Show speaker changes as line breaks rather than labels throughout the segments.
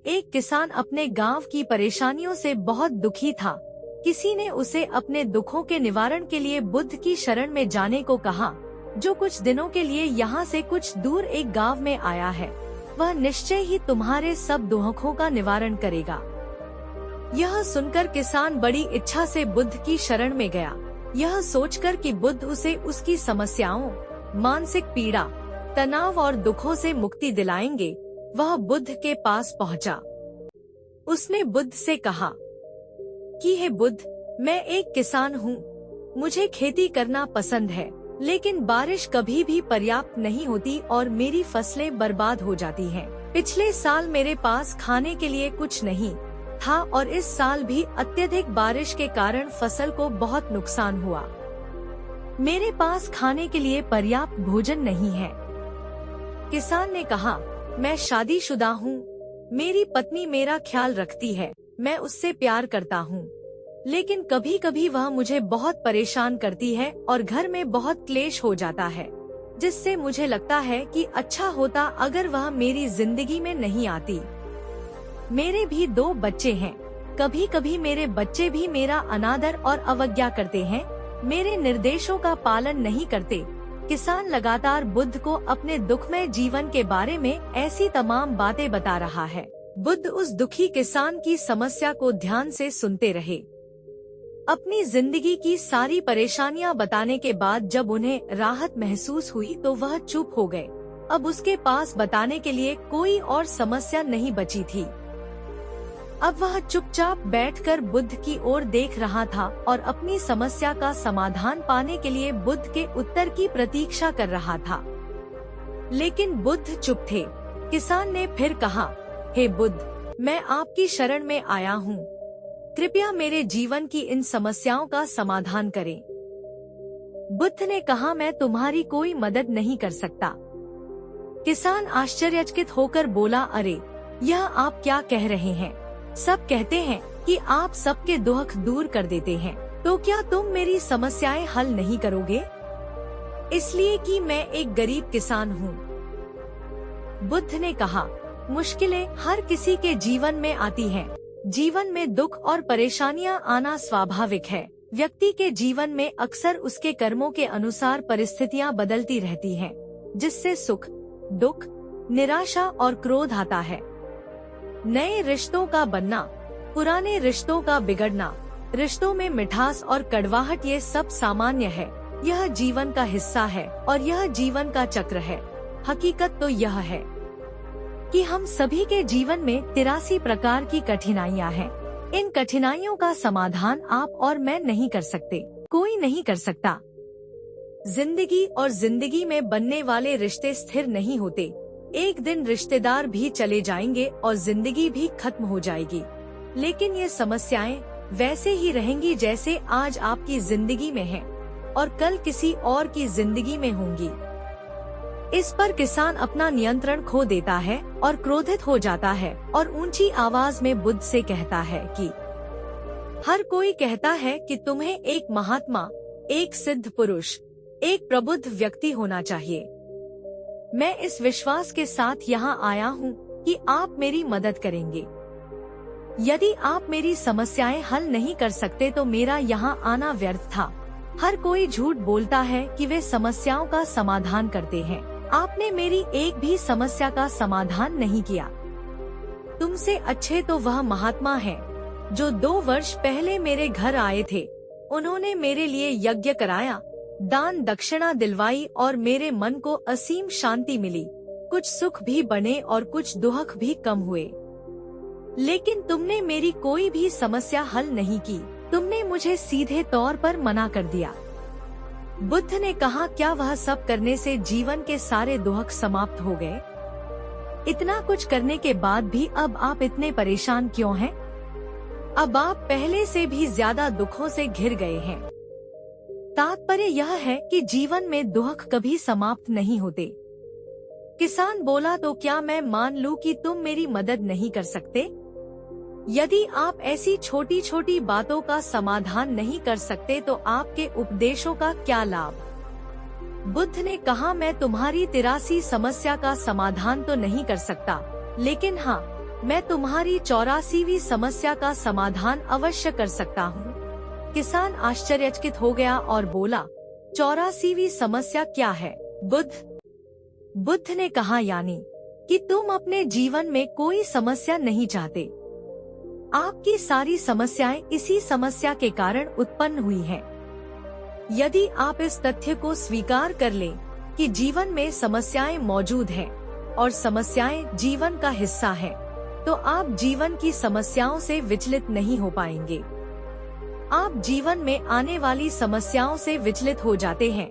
एक किसान अपने गांव की परेशानियों से बहुत दुखी था। किसी ने उसे अपने दुखों के निवारण के लिए बुद्ध की शरण में जाने को कहा, जो कुछ दिनों के लिए यहाँ से कुछ दूर एक गांव में आया है। वह निश्चय ही तुम्हारे सब दुखों का निवारण करेगा। यह सुनकर किसान बड़ी इच्छा से बुद्ध की शरण में गया, यह सोचकर कि बुद्ध उसे उसकी समस्याओं, मानसिक पीड़ा, तनाव और दुखों से मुक्ति दिलाएंगे। वह बुद्ध के पास पहुंचा। उसने बुद्ध से कहा कि हे बुद्ध, मैं एक किसान हूँ। मुझे खेती करना पसंद है, लेकिन बारिश कभी भी पर्याप्त नहीं होती और मेरी फसलें बर्बाद हो जाती हैं। पिछले साल मेरे पास खाने के लिए कुछ नहीं था और इस साल भी अत्यधिक बारिश के कारण फसल को बहुत नुकसान हुआ। मेरे पास खाने के लिए पर्याप्त भोजन नहीं है। किसान ने कहा, मैं शादीशुदा हूँ। मेरी पत्नी मेरा ख्याल रखती है, मैं उससे प्यार करता हूँ, लेकिन कभी कभी वह मुझे बहुत परेशान करती है और घर में बहुत क्लेश हो जाता है, जिससे मुझे लगता है कि अच्छा होता अगर वह मेरी जिंदगी में नहीं आती। मेरे भी 2 बच्चे हैं। कभी कभी मेरे बच्चे भी मेरा अनादर और अवज्ञा करते हैं, मेरे निर्देशों का पालन नहीं करते। किसान लगातार बुद्ध को अपने दुखमय जीवन के बारे में ऐसी तमाम बातें बता रहा है। बुद्ध उस दुखी किसान की समस्या को ध्यान से सुनते रहे। अपनी जिंदगी की सारी परेशानियां बताने के बाद जब उन्हें राहत महसूस हुई तो वह चुप हो गए। अब उसके पास बताने के लिए कोई और समस्या नहीं बची थी। अब वह चुपचाप बैठकर बुद्ध की ओर देख रहा था और अपनी समस्या का समाधान पाने के लिए बुद्ध के उत्तर की प्रतीक्षा कर रहा था। लेकिन बुद्ध चुप थे। किसान ने फिर कहा, हे बुद्ध, मैं आपकी शरण में आया हूँ। कृपया मेरे जीवन की इन समस्याओं का समाधान करें। बुद्ध ने कहा, मैं तुम्हारी कोई मदद नहीं कर सकता। किसान आश्चर्यचकित होकर बोला, अरे, यह आप क्या कह रहे हैं? सब कहते हैं कि आप सबके दुख दूर कर देते हैं, तो क्या तुम मेरी समस्याएं हल नहीं करोगे? इसलिए कि मैं एक गरीब किसान हूँ। बुद्ध ने कहा, मुश्किलें हर किसी के जीवन में आती हैं। जीवन में दुख और परेशानियां आना स्वाभाविक है। व्यक्ति के जीवन में अक्सर उसके कर्मों के अनुसार परिस्थितियां बदलती रहती हैं, जिससे सुख, दुख, निराशा और क्रोध आता है। नए रिश्तों का बनना, पुराने रिश्तों का बिगड़ना, रिश्तों में मिठास और कड़वाहट, ये सब सामान्य है। यह जीवन का हिस्सा है और यह जीवन का चक्र है। हकीकत तो यह है कि हम सभी के जीवन में 83 प्रकार की कठिनाइयां हैं। इन कठिनाइयों का समाधान आप और मैं नहीं कर सकते, कोई नहीं कर सकता। जिंदगी और जिंदगी में बनने वाले रिश्ते स्थिर नहीं होते। एक दिन रिश्तेदार भी चले जाएंगे और जिंदगी भी खत्म हो जाएगी, लेकिन ये समस्याएं वैसे ही रहेंगी जैसे आज आपकी जिंदगी में हैं और कल किसी और की जिंदगी में होंगी। इस पर किसान अपना नियंत्रण खो देता है और क्रोधित हो जाता है और ऊंची आवाज में बुद्ध से कहता है कि हर कोई कहता है कि तुम्हें एक महात्मा, एक सिद्ध पुरुष, एक प्रबुद्ध व्यक्ति होना चाहिए। मैं इस विश्वास के साथ यहाँ आया हूँ कि आप मेरी मदद करेंगे। यदि आप मेरी समस्याएं हल नहीं कर सकते तो मेरा यहाँ आना व्यर्थ था। हर कोई झूठ बोलता है कि वे समस्याओं का समाधान करते हैं। आपने मेरी एक भी समस्या का समाधान नहीं किया। तुमसे अच्छे तो वह महात्मा हैं, जो 2 वर्ष पहले मेरे घर आए थे। उन्होंने मेरे लिए यज्ञ कराया, दान दक्षिणा दिलवाई और मेरे मन को असीम शांति मिली। कुछ सुख भी बने और कुछ दुख भी कम हुए। लेकिन तुमने मेरी कोई भी समस्या हल नहीं की। तुमने मुझे सीधे तौर पर मना कर दिया। बुद्ध ने कहा, क्या वह सब करने से जीवन के सारे दुख समाप्त हो गए? इतना कुछ करने के बाद भी अब आप इतने परेशान क्यों हैं? अब आप पहले से भी ज्यादा दुखों से घिर गए हैं। तात्पर्य यह है कि जीवन में दुख कभी समाप्त नहीं होते। किसान बोला, तो क्या मैं मान लूं कि तुम मेरी मदद नहीं कर सकते? यदि आप ऐसी छोटी छोटी बातों का समाधान नहीं कर सकते तो आपके उपदेशों का क्या लाभ? बुद्ध ने कहा, मैं तुम्हारी 83 समस्या का समाधान तो नहीं कर सकता, लेकिन हाँ, मैं तुम्हारी 84वीं समस्या का समाधान अवश्य कर सकता हूँ। किसान आश्चर्यचकित हो गया और बोला, 84वीं समस्या क्या है बुद्ध ने कहा, यानी कि तुम अपने जीवन में कोई समस्या नहीं चाहते। आपकी सारी समस्याएं इसी समस्या के कारण उत्पन्न हुई हैं। यदि आप इस तथ्य को स्वीकार कर लें कि जीवन में समस्याएं मौजूद हैं और समस्याएं जीवन का हिस्सा हैं, तो आप जीवन की समस्याओं से विचलित नहीं हो पाएंगे। आप जीवन में आने वाली समस्याओं से विचलित हो जाते हैं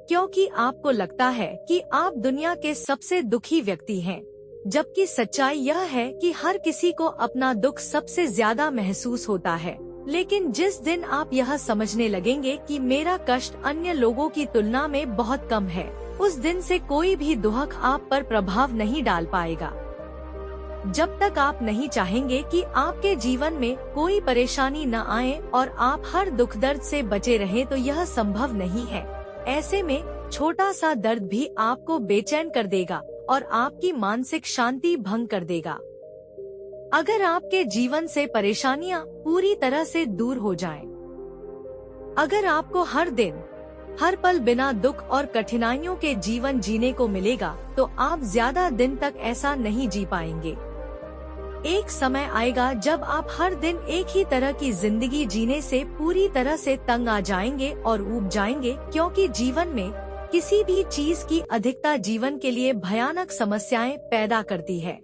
क्योंकि आपको लगता है कि आप दुनिया के सबसे दुखी व्यक्ति हैं, जबकि सच्चाई यह है कि हर किसी को अपना दुख सबसे ज्यादा महसूस होता है। लेकिन जिस दिन आप यह समझने लगेंगे कि मेरा कष्ट अन्य लोगों की तुलना में बहुत कम है, उस दिन से कोई भी दुख आप पर प्रभाव नहीं डाल पाएगा। जब तक आप नहीं चाहेंगे कि आपके जीवन में कोई परेशानी न आए और आप हर दुख दर्द से बचे रहें, तो यह संभव नहीं है। ऐसे में छोटा सा दर्द भी आपको बेचैन कर देगा और आपकी मानसिक शांति भंग कर देगा। अगर आपके जीवन से परेशानियां पूरी तरह से दूर हो जाएं, अगर आपको हर दिन हर पल बिना दुख और कठिनाइयों के जीवन जीने को मिलेगा, तो आप ज्यादा दिन तक ऐसा नहीं जी पाएंगे। एक समय आएगा जब आप हर दिन एक ही तरह की जिंदगी जीने से पूरी तरह से तंग आ जाएंगे और ऊब जाएंगे, क्योंकि जीवन में किसी भी चीज की अधिकता जीवन के लिए भयानक समस्याएं पैदा करती है।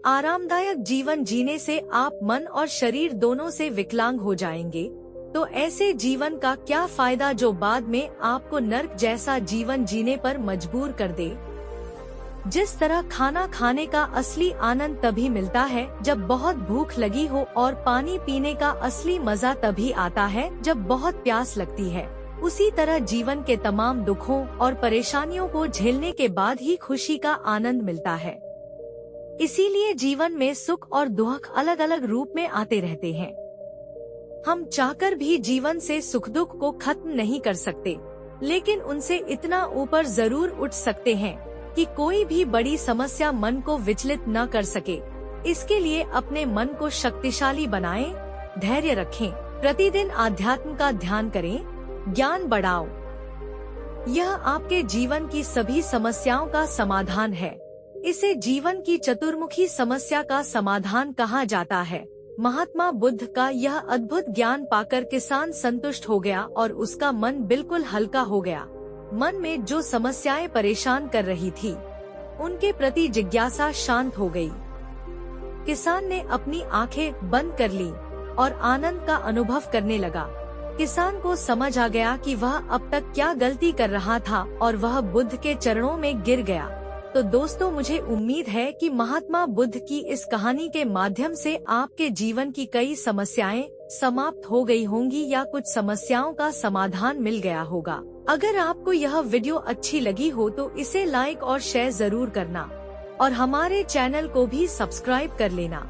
आरामदायक जीवन जीने से आप मन और शरीर दोनों से विकलांग हो जाएंगे, तो ऐसे जीवन का क्या फायदा जो बाद में आपको नर्क जैसा जीवन जीने पर मजबूर कर दे। जिस तरह खाना खाने का असली आनंद तभी मिलता है जब बहुत भूख लगी हो, और पानी पीने का असली मजा तभी आता है जब बहुत प्यास लगती है, उसी तरह जीवन के तमाम दुखों और परेशानियों को झेलने के बाद ही खुशी का आनंद मिलता है। इसीलिए जीवन में सुख और दुख अलग अलग रूप में आते रहते हैं। हम चाहकर भी जीवन से सुख दुख को खत्म नहीं कर सकते, लेकिन उनसे इतना ऊपर जरूर उठ सकते हैं कि कोई भी बड़ी समस्या मन को विचलित न कर सके। इसके लिए अपने मन को शक्तिशाली बनाएं, धैर्य रखें, प्रतिदिन आध्यात्म का ध्यान करें, ज्ञान बढ़ाओ। यह आपके जीवन की सभी समस्याओं का समाधान है। इसे जीवन की चतुर्मुखी समस्या का समाधान कहा जाता है। महात्मा बुद्ध का यह अद्भुत ज्ञान पाकर किसान संतुष्ट हो गया और उसका मन बिल्कुल हल्का हो गया। मन में जो समस्याएं परेशान कर रही थी, उनके प्रति जिज्ञासा शांत हो गई। किसान ने अपनी आंखें बंद कर ली और आनंद का अनुभव करने लगा। किसान को समझ आ गया कि वह अब तक क्या गलती कर रहा था और वह बुद्ध के चरणों में गिर गया। तो दोस्तों, मुझे उम्मीद है कि महात्मा बुद्ध की इस कहानी के माध्यम से आपके जीवन की कई समस्याएं समाप्त हो गई होंगी या कुछ समस्याओं का समाधान मिल गया होगा। अगर आपको यह वीडियो अच्छी लगी हो तो इसे लाइक और शेयर जरूर करना और हमारे चैनल को भी सब्सक्राइब कर लेना।